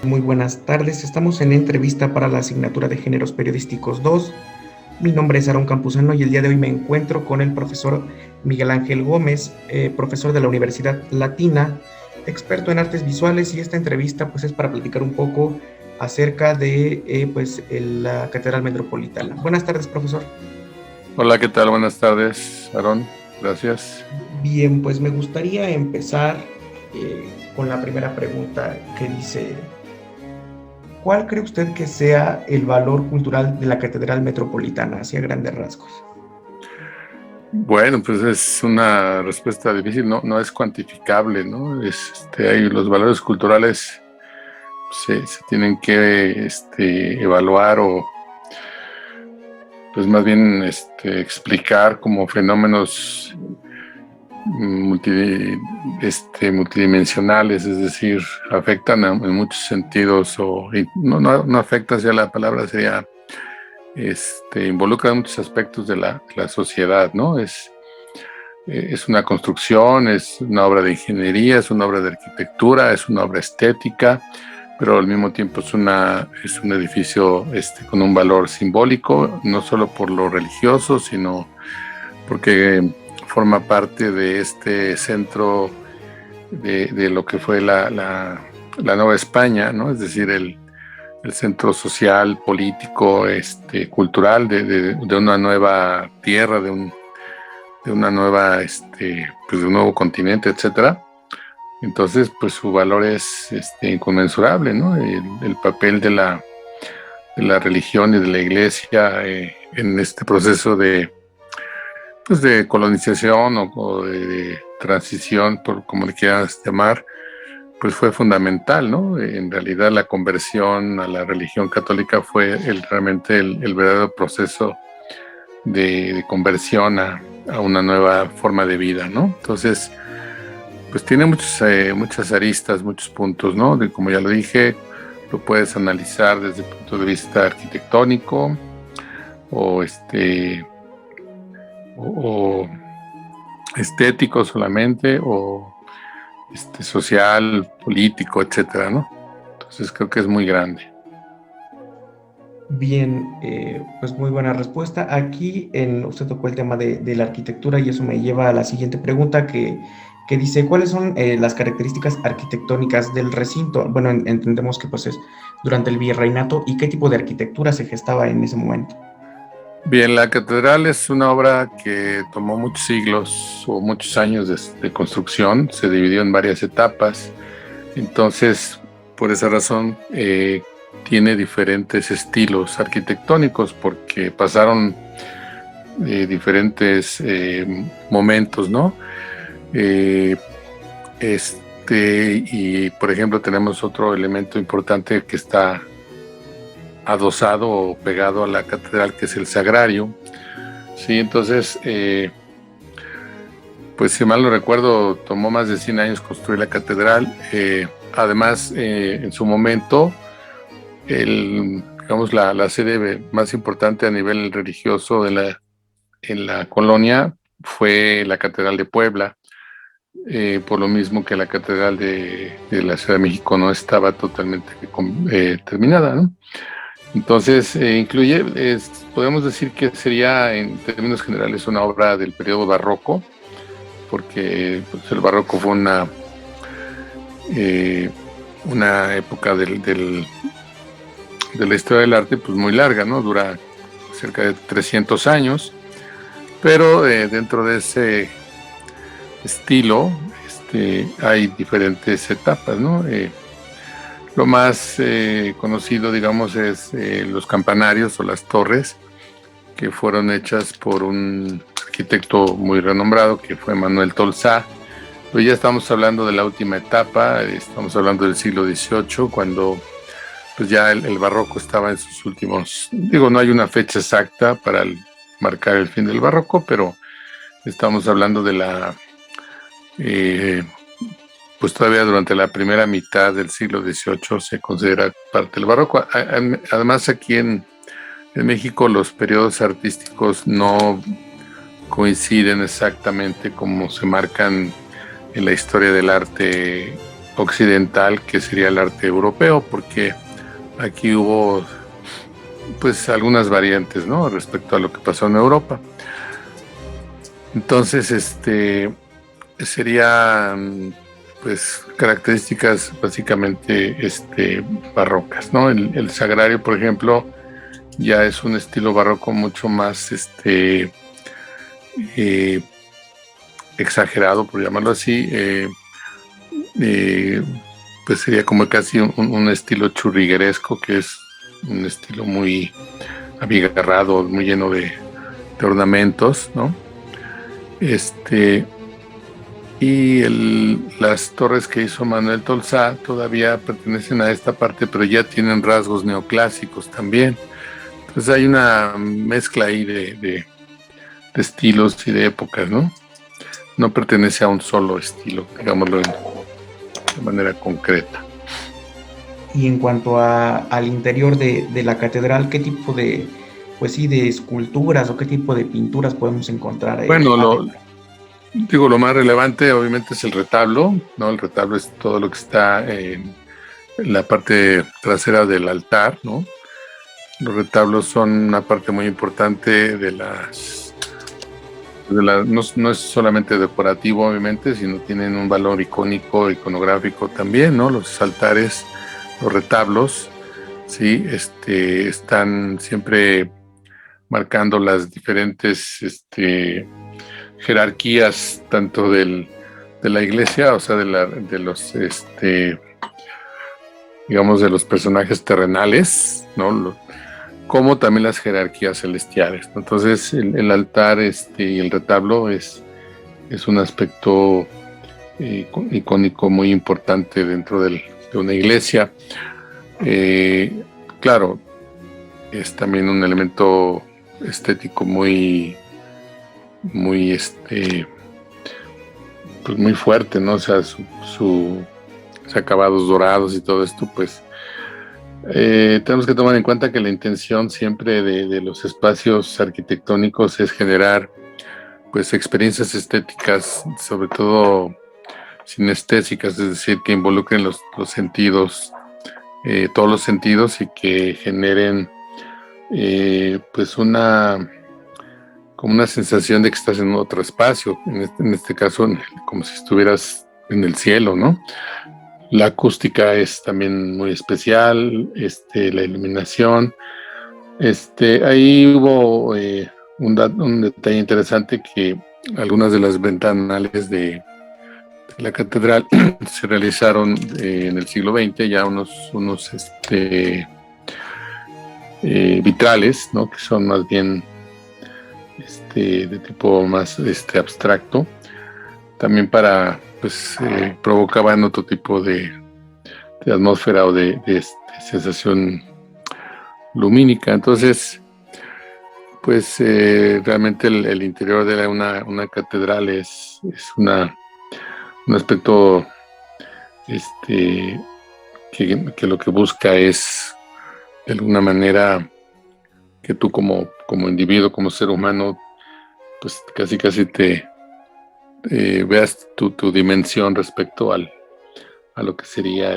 Muy buenas tardes, estamos en entrevista para la asignatura de Géneros Periodísticos 2. Mi nombre es Aarón Campuzano y el día de hoy me encuentro con el profesor Miguel Ángel Gómez, profesor de la Universidad Latina, experto en artes visuales, y esta entrevista pues es para platicar un poco acerca de la Catedral Metropolitana. Buenas tardes, profesor. Hola, ¿qué tal? Buenas tardes, Aarón. Gracias. Bien, pues me gustaría empezar con la primera pregunta que dice: ¿cuál cree usted que sea el valor cultural de la Catedral Metropolitana, hacia grandes rasgos? Bueno, pues es una respuesta difícil, no es cuantificable, ¿no? Hay los valores culturales se tienen que evaluar o, pues más bien, explicar como fenómenos multidimensionales, es decir, afectan en muchos sentidos y no afecta, hacia la palabra sería involucra muchos aspectos de la sociedad, ¿no? Es una construcción, es una obra de ingeniería, es una obra de arquitectura, es una obra estética, pero al mismo tiempo es un edificio con un valor simbólico, no solo por lo religioso, sino porque forma parte de este centro de lo que fue la Nueva España, ¿no? Es decir, el centro social, político, cultural de una nueva tierra, de una nueva, pues de un nuevo continente, etcétera. Entonces, pues su valor es inconmensurable, ¿no? El papel de la religión y de la iglesia en este proceso pues de colonización o de transición, por como le quieras llamar, pues fue fundamental, ¿no? En realidad la conversión a la religión católica fue realmente el verdadero proceso de conversión a una nueva forma de vida, ¿no? Entonces, pues tiene muchas aristas, muchos puntos, ¿no? Como ya lo dije, lo puedes analizar desde el punto de vista arquitectónico o o estético solamente o social, político, etcétera, ¿no? Entonces creo que es muy grande. Bien, pues muy buena respuesta. Aquí usted tocó el tema de la arquitectura y eso me lleva a la siguiente pregunta que dice: ¿cuáles son las características arquitectónicas del recinto? Bueno, entendemos que pues es durante el virreinato, y qué tipo de arquitectura se gestaba en ese momento. Bien, la catedral es una obra que tomó muchos siglos o muchos años de construcción, se dividió en varias etapas, entonces por esa razón tiene diferentes estilos arquitectónicos porque pasaron diferentes momentos, ¿no? Eh, y por ejemplo tenemos otro elemento importante que está adosado o pegado a la catedral, que es el sagrario. Sí, entonces, pues si mal no recuerdo, tomó más de 100 años construir la catedral. Además, en su momento, digamos, la sede más importante a nivel religioso en la colonia fue la Catedral de Puebla, por lo mismo que la Catedral de la Ciudad de México no estaba totalmente terminada, ¿no? Entonces, podemos decir que sería en términos generales una obra del periodo barroco, porque pues, el barroco fue una época de la historia del arte pues muy larga, ¿no? Dura cerca de 300 años, pero dentro de ese estilo hay diferentes etapas, ¿no? Lo más conocido, digamos, es los campanarios o las torres, que fueron hechas por un arquitecto muy renombrado, que fue Manuel Tolsá. Pero ya estamos hablando de la última etapa, estamos hablando del siglo XVIII, cuando pues ya el barroco estaba en sus últimos, digo, no hay una fecha exacta para marcar el fin del barroco, pero estamos hablando de eh, pues todavía durante la primera mitad del siglo XVIII se considera parte del barroco. Además, aquí en México los periodos artísticos no coinciden exactamente como se marcan en la historia del arte occidental, que sería el arte europeo, porque aquí hubo pues algunas variantes, ¿no?, respecto a lo que pasó en Europa. Entonces, serían pues características básicamente barrocas, ¿no? El sagrario, por ejemplo, ya es un estilo barroco mucho más exagerado, por llamarlo así. Pues sería como casi un estilo churrigueresco, que es un estilo muy abigarrado, muy lleno de ornamentos, ¿no? Y las torres que hizo Manuel Tolsá todavía pertenecen a esta parte, pero ya tienen rasgos neoclásicos también. Entonces hay una mezcla ahí de estilos y de épocas, ¿no? No pertenece a un solo estilo, digámoslo de manera concreta. Y en cuanto al interior de la catedral, ¿qué tipo de, pues sí, de esculturas o qué tipo de pinturas podemos encontrar? Bueno, lo más relevante obviamente es el retablo, ¿no? El retablo es todo lo que está en la parte trasera del altar, ¿no? Los retablos son una parte muy importante no es solamente decorativo, obviamente, sino tienen un valor icónico, iconográfico también, ¿no? Los altares, los retablos, sí, están siempre marcando las diferentes jerarquías, tanto de la iglesia, o sea, de los digamos, de los personajes terrenales, ¿no? Como también las jerarquías celestiales, ¿no? Entonces, el altar y el retablo es un aspecto icónico muy importante dentro de una iglesia. Claro, es también un elemento estético muy, muy, pues muy fuerte, ¿no? O sea, sus acabados dorados y todo esto, pues tenemos que tomar en cuenta que la intención siempre de los espacios arquitectónicos es generar pues experiencias estéticas, sobre todo sinestésicas, es decir, que involucren los sentidos, todos los sentidos, y que generen pues como una sensación de que estás en otro espacio, en este caso como si estuvieras en el cielo, ¿no? La acústica es también muy especial, la iluminación. Ahí hubo un detalle interesante, que algunas de las ventanales de la catedral se realizaron en el siglo XX, ya unos vitrales, ¿no? Que son más bien de tipo más abstracto, también para pues provocaban otro tipo de atmósfera o de sensación lumínica. Entonces, pues realmente el interior de una catedral es un aspecto que lo que busca es de alguna manera que tú como individuo, como ser humano, pues casi te veas tu dimensión respecto a lo que sería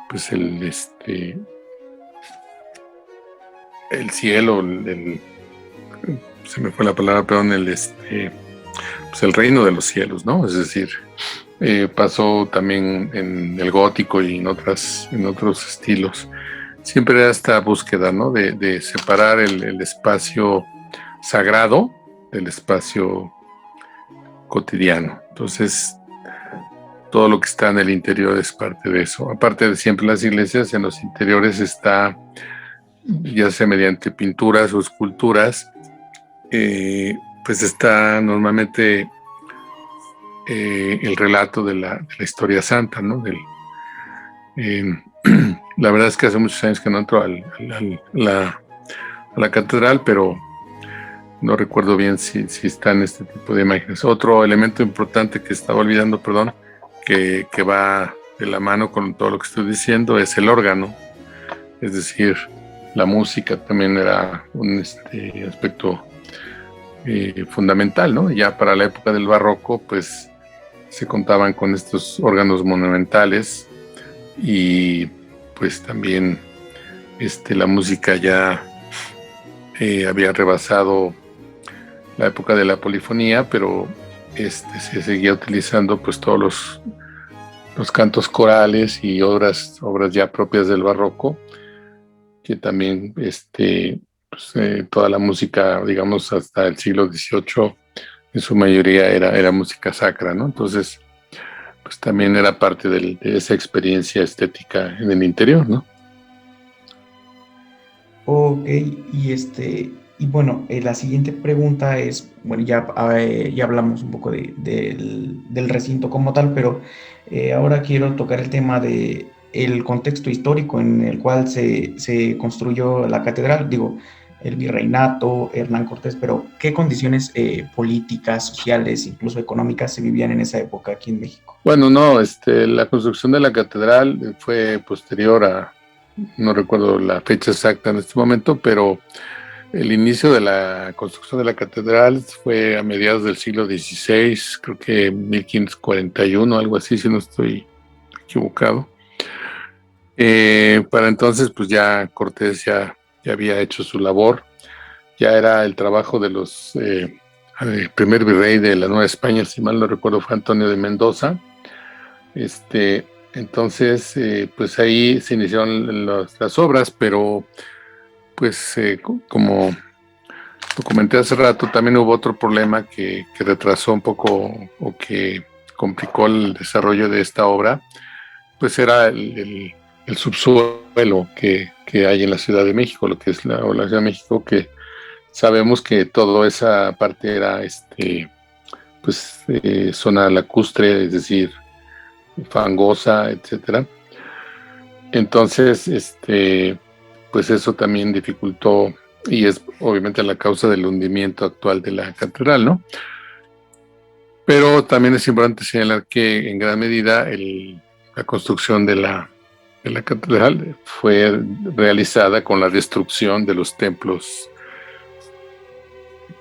pues el cielo, se me fue la palabra, perdón, pues el reino de los cielos, ¿no? Es decir, pasó también en el gótico y en otros estilos. Siempre era esta búsqueda, ¿no? De separar el espacio sagrado del espacio cotidiano. Entonces, todo lo que está en el interior es parte de eso. Aparte de siempre las iglesias, en los interiores está, ya sea mediante pinturas o esculturas, pues está normalmente el relato de la historia santa, ¿no? La verdad es que hace muchos años que no entro a la catedral, pero no recuerdo bien si están este tipo de imágenes. Otro elemento importante que estaba olvidando, perdón, que va de la mano con todo lo que estoy diciendo, es el órgano. Es decir, la música también era un aspecto fundamental, ¿no? Ya para la época del barroco, pues se contaban con estos órganos monumentales y pues también la música ya había rebasado la época de la polifonía, pero se seguía utilizando pues todos los cantos corales y obras ya propias del barroco, que también toda la música, digamos, hasta el siglo XVIII, en su mayoría era música sacra, ¿no? Entonces, pues también era parte de esa experiencia estética en el interior, ¿no? Ok, y bueno, la siguiente pregunta es, bueno, ya hablamos un poco del recinto como tal, pero ahora quiero tocar el tema de el contexto histórico en el cual se construyó la catedral, digo, el virreinato, Hernán Cortés, pero ¿qué condiciones políticas, sociales, incluso económicas se vivían en esa época aquí en México? Bueno, no, la construcción de la catedral fue posterior a, no recuerdo la fecha exacta en este momento, pero el inicio de la construcción de la catedral fue a mediados del siglo XVI, creo que 1541, algo así, si no estoy equivocado. Para entonces, pues ya Cortés ya había hecho su labor, ya era el trabajo de el primer virrey de la Nueva España, si mal no recuerdo, fue Antonio de Mendoza. Entonces, pues ahí se iniciaron las obras, pero pues como lo comenté hace rato, también hubo otro problema que retrasó un poco o que complicó el desarrollo de esta obra, pues era el subsuelo que hay en la Ciudad de México, lo que es la Ciudad de México, que sabemos que toda esa parte era pues zona lacustre, es decir, fangosa, etcétera. Entonces, pues eso también dificultó y es obviamente la causa del hundimiento actual de la catedral, ¿no? Pero también es importante señalar que en gran medida la construcción de la catedral fue realizada con la destrucción de los templos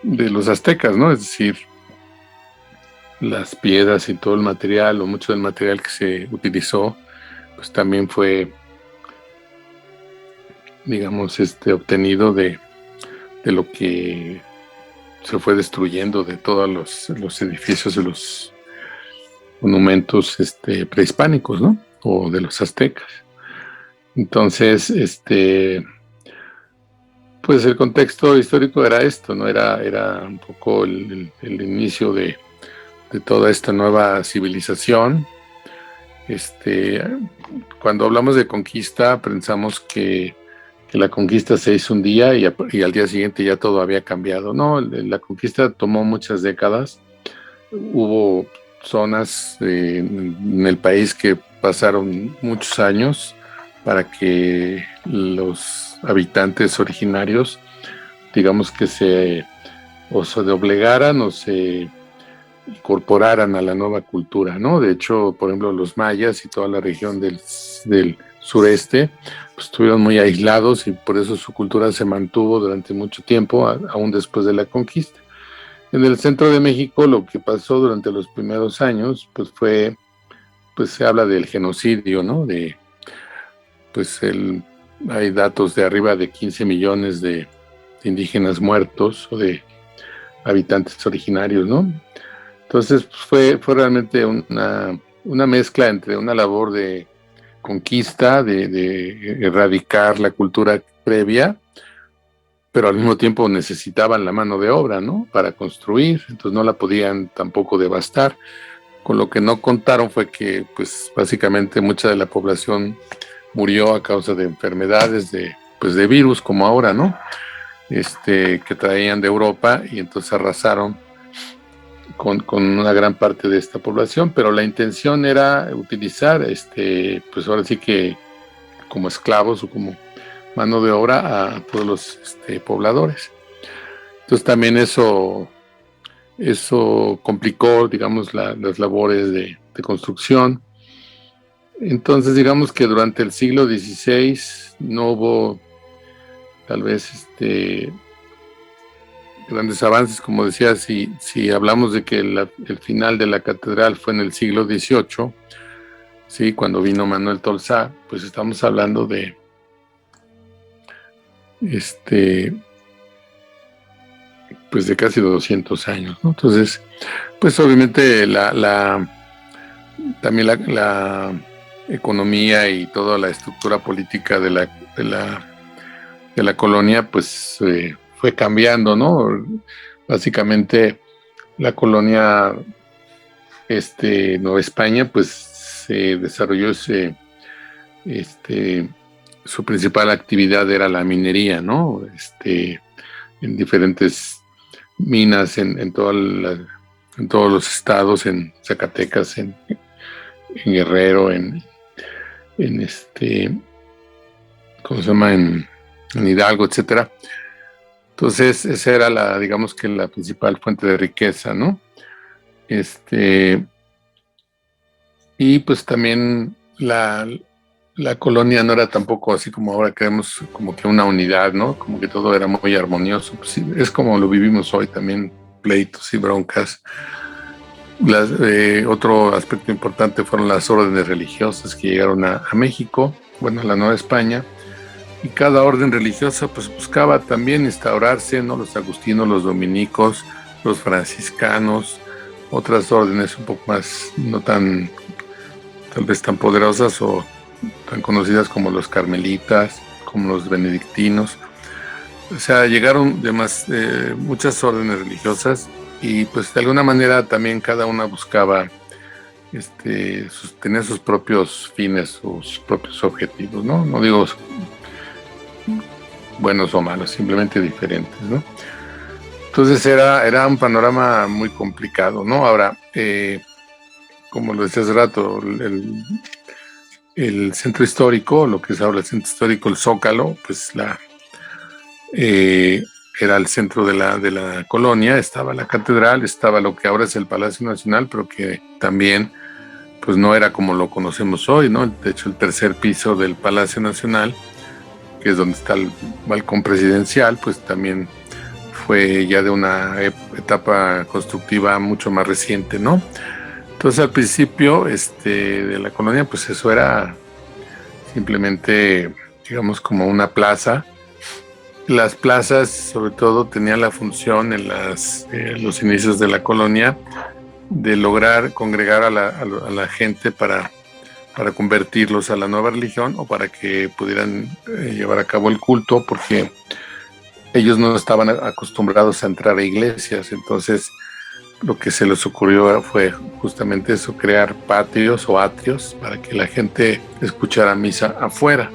de los aztecas, ¿no? Es decir, las piedras y todo el material o mucho del material que se utilizó, pues también fue, digamos, obtenido de lo que se fue destruyendo de todos los edificios de los monumentos prehispánicos, ¿no? O de los aztecas. Entonces, pues el contexto histórico era esto, ¿no? Era un poco el inicio de toda esta nueva civilización. Cuando hablamos de conquista, pensamos que la conquista se hizo un día y al día siguiente ya todo había cambiado. No, la conquista tomó muchas décadas. Hubo zonas en el país que pasaron muchos años para que los habitantes originarios, digamos que o se doblegaran o se incorporaran a la nueva cultura, ¿no? De hecho, por ejemplo, los mayas y toda la región del sureste pues, estuvieron muy aislados y por eso su cultura se mantuvo durante mucho tiempo, aún después de la conquista. En el centro de México lo que pasó durante los primeros años pues se habla del genocidio, ¿no? Pues hay datos de arriba de 15 millones de indígenas muertos o de habitantes originarios, ¿no? Entonces fue realmente una mezcla entre una labor de conquista, de erradicar la cultura previa, pero al mismo tiempo necesitaban la mano de obra, ¿no? Para construir, entonces no la podían tampoco devastar. Con lo que no contaron fue que, pues, básicamente mucha de la población murió a causa de enfermedades, pues, de virus, como ahora, ¿no? Que traían de Europa y entonces arrasaron con una gran parte de esta población, pero la intención era utilizar, pues ahora sí que como esclavos o como mano de obra a todos los pobladores. Entonces también eso complicó, digamos, las labores de construcción. Entonces, digamos que durante el siglo XVI no hubo tal vez grandes avances, como decía, si hablamos de que el final de la catedral fue en el siglo XVIII, sí, cuando vino Manuel Tolsá, pues estamos hablando de pues de casi 200 años, ¿no? Entonces, pues obviamente también la economía y toda la estructura política de la colonia, pues fue cambiando, ¿no? Básicamente la colonia Nueva España, pues se desarrolló su principal actividad era la minería, ¿no? En diferentes minas en todos los estados, en Zacatecas, en Guerrero, en ¿cómo se llama? En Hidalgo, etcétera. Entonces, esa era digamos que la principal fuente de riqueza, ¿no? Y pues también la colonia no era tampoco así como ahora creemos como que una unidad, ¿no? Como que todo era muy armonioso. Pues sí, es como lo vivimos hoy también, pleitos y broncas. Otro aspecto importante fueron las órdenes religiosas que llegaron a México, bueno, a la Nueva España, y cada orden religiosa pues buscaba también instaurarse, ¿no? Los agustinos, los dominicos, los franciscanos, otras órdenes un poco más, no tan, tal vez tan poderosas o tan conocidas como los carmelitas, como los benedictinos. O sea, llegaron muchas órdenes religiosas y pues de alguna manera también cada una buscaba tenía sus propios fines, sus propios objetivos, ¿no? No digo buenos o malos, simplemente diferentes, ¿no? Entonces era un panorama muy complicado, ¿no? Ahora, como lo decía hace rato, el centro histórico, lo que es ahora el centro histórico, el Zócalo, pues era el centro de la colonia, estaba la catedral, estaba lo que ahora es el Palacio Nacional, pero que también pues no era como lo conocemos hoy, ¿no? De hecho, el tercer piso del Palacio Nacional, que es donde está el balcón presidencial, pues también fue ya de una etapa constructiva mucho más reciente, ¿no? Entonces al principio de la colonia, pues eso era simplemente, digamos, como una plaza. Las plazas, sobre todo, tenían la función en los inicios de la colonia de lograr congregar a la gente para convertirlos a la nueva religión o para que pudieran llevar a cabo el culto, porque ellos no estaban acostumbrados a entrar a iglesias. Entonces lo que se les ocurrió fue justamente eso, crear patios o atrios para que la gente escuchara misa afuera.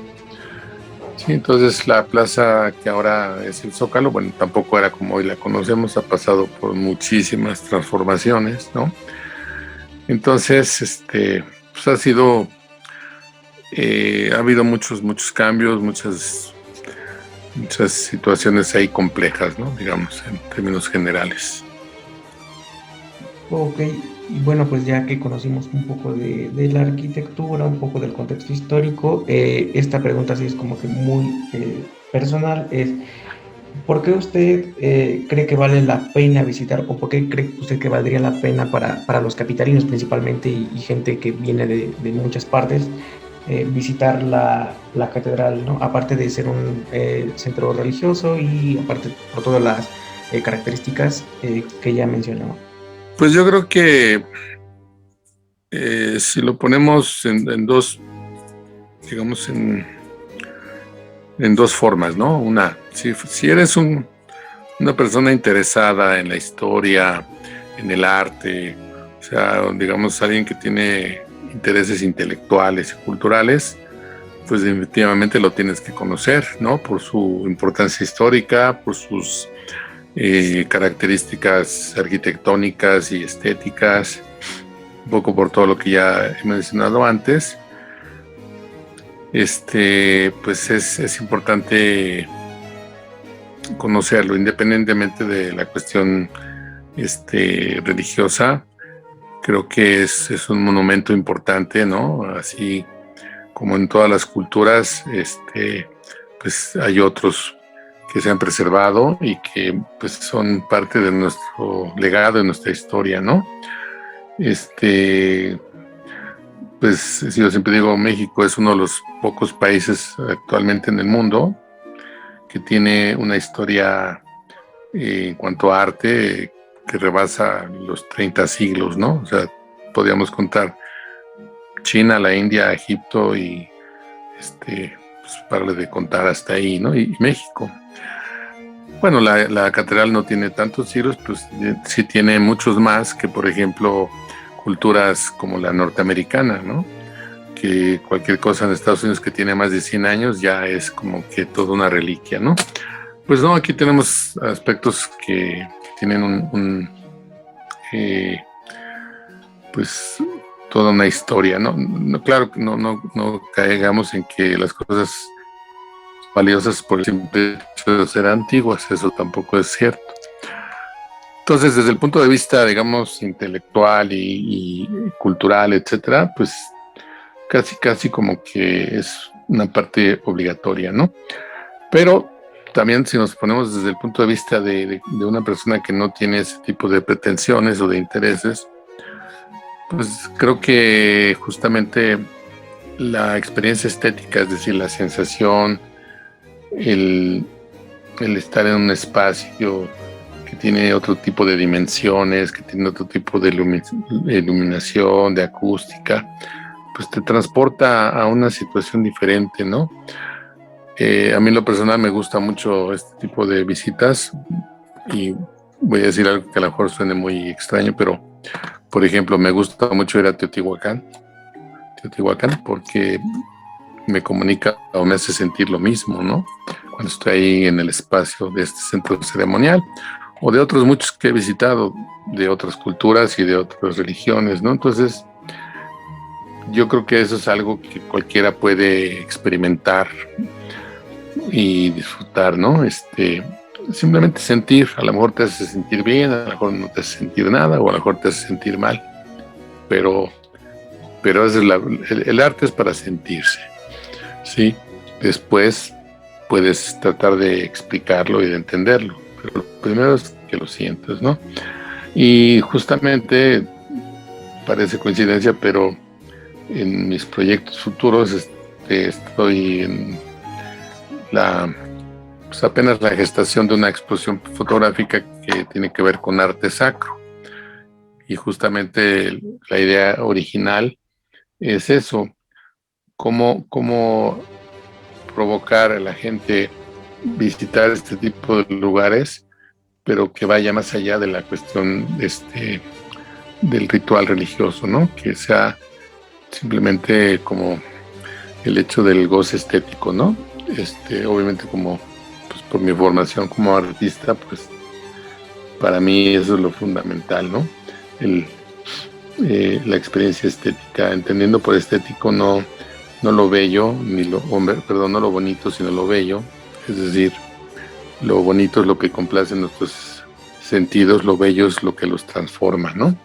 Sí, entonces la plaza que ahora es el Zócalo, bueno, tampoco era como hoy la conocemos, ha pasado por muchísimas transformaciones, ¿no? Entonces, pues ha habido muchos cambios, muchas situaciones ahí complejas, ¿no? Digamos, en términos generales. Ok, y bueno, pues ya que conocimos un poco de la arquitectura, un poco del contexto histórico, esta pregunta sí es como que muy personal, es ¿por qué usted cree que vale la pena visitar o por qué cree usted que valdría la pena para los capitalinos principalmente y gente que viene de muchas partes visitar la catedral, ¿no? Aparte de ser un centro religioso y aparte por todas las características que ya mencionó? Pues yo creo que si lo ponemos en dos, digamos, en dos formas, ¿no? Si eres una persona interesada en la historia, en el arte, o sea, digamos, alguien que tiene intereses intelectuales y culturales, pues definitivamente lo tienes que conocer, ¿no? Por su importancia histórica, por sus características arquitectónicas y estéticas, un poco por todo lo que ya he mencionado antes. Pues es importante conocerlo, independientemente de la cuestión religiosa. Creo que es un monumento importante, ¿no? Así como en todas las culturas, pues hay otros que se han preservado y que pues son parte de nuestro legado, de nuestra historia, ¿no? Pues yo siempre digo, México es uno de los pocos países actualmente en el mundo que tiene una historia en cuanto a arte que rebasa los 30 siglos, ¿no? O sea, podríamos contar China, la India, Egipto y pues para de contar hasta ahí, ¿no? Y México. Bueno, la catedral no tiene tantos siglos, pues sí tiene muchos más que, por ejemplo, culturas como la norteamericana, ¿no? Que cualquier cosa en Estados Unidos que tiene más de 100 años ya es como que toda una reliquia, ¿no? Pues no, aquí tenemos aspectos que tienen pues toda una historia, ¿no? Claro que no caigamos en que las cosas valiosas por el simple hecho de ser antiguas, eso tampoco es cierto. Entonces, desde el punto de vista, digamos, intelectual y cultural, etcétera, pues casi como que es una parte obligatoria, ¿no? Pero también si nos ponemos desde el punto de vista de una persona que no tiene ese tipo de pretensiones o de intereses, pues creo que justamente la experiencia estética, es decir, la sensación, el estar en un espacio que tiene otro tipo de dimensiones, que tiene otro tipo de iluminación, de acústica, pues te transporta a una situación diferente, ¿no? A mí en lo personal me gusta mucho este tipo de visitas y voy a decir algo que a lo mejor suene muy extraño, pero por ejemplo me gusta mucho ir a Teotihuacán porque me comunica o me hace sentir lo mismo, ¿no? Cuando estoy ahí en el espacio de este centro ceremonial o de otros muchos que he visitado, de otras culturas y de otras religiones, ¿no? Entonces, yo creo que eso es algo que cualquiera puede experimentar y disfrutar, ¿no? Simplemente sentir, a lo mejor te hace sentir bien, a lo mejor no te hace sentir nada, o a lo mejor te hace sentir mal, pero el arte es para sentirse, ¿sí? Después puedes tratar de explicarlo y de entenderlo, pero lo primero es que lo sientas, ¿no? Y justamente, parece coincidencia, pero en mis proyectos futuros estoy en pues apenas la gestación de una exposición fotográfica que tiene que ver con arte sacro. Y justamente la idea original es eso, cómo provocar a la gente visitar este tipo de lugares, pero que vaya más allá de la cuestión del ritual religioso, ¿no? Que sea simplemente como el hecho del goce estético, ¿no? Obviamente como pues por mi formación como artista, pues para mí eso es lo fundamental, ¿no? La experiencia estética, entendiendo por estético no lo bello, no lo bonito, sino lo bello, es decir, lo bonito es lo que complace nuestros sentidos, lo bello es lo que los transforma, ¿no?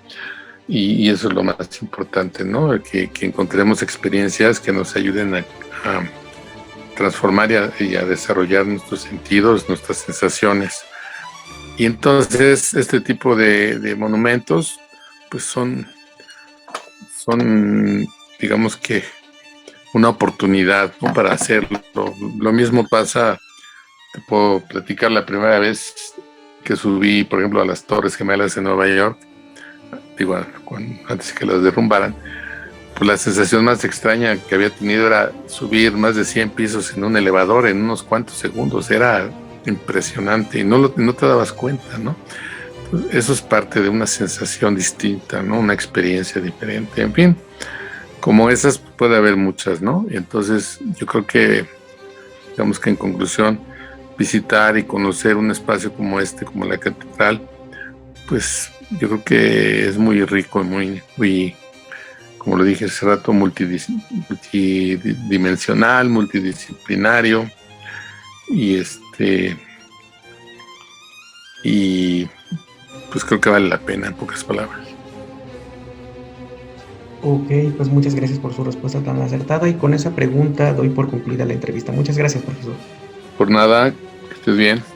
Y eso es lo más importante, ¿no? Que encontremos experiencias que nos ayuden a transformar y a desarrollar nuestros sentidos, nuestras sensaciones. Y entonces este tipo de monumentos pues son digamos que una oportunidad, ¿no? Para hacerlo. Lo mismo pasa, te puedo platicar la primera vez que subí, por ejemplo, a las Torres Gemelas en Nueva York, digo, antes que las derrumbaran, pues la sensación más extraña que había tenido era subir más de 100 pisos en un elevador en unos cuantos segundos. Era impresionante y no te dabas cuenta, ¿no? Pues eso es parte de una sensación distinta, ¿no? Una experiencia diferente, en fin. Como esas puede haber muchas, ¿no? Entonces yo creo que, digamos que en conclusión, visitar y conocer un espacio como como la catedral, pues yo creo que es muy rico y muy, como lo dije hace rato, multidimensional, multidisciplinario y pues creo que vale la pena, en pocas palabras. Ok, pues muchas gracias por su respuesta tan acertada y con esa pregunta doy por concluida la entrevista. Muchas gracias, profesor. Por nada, estés bien.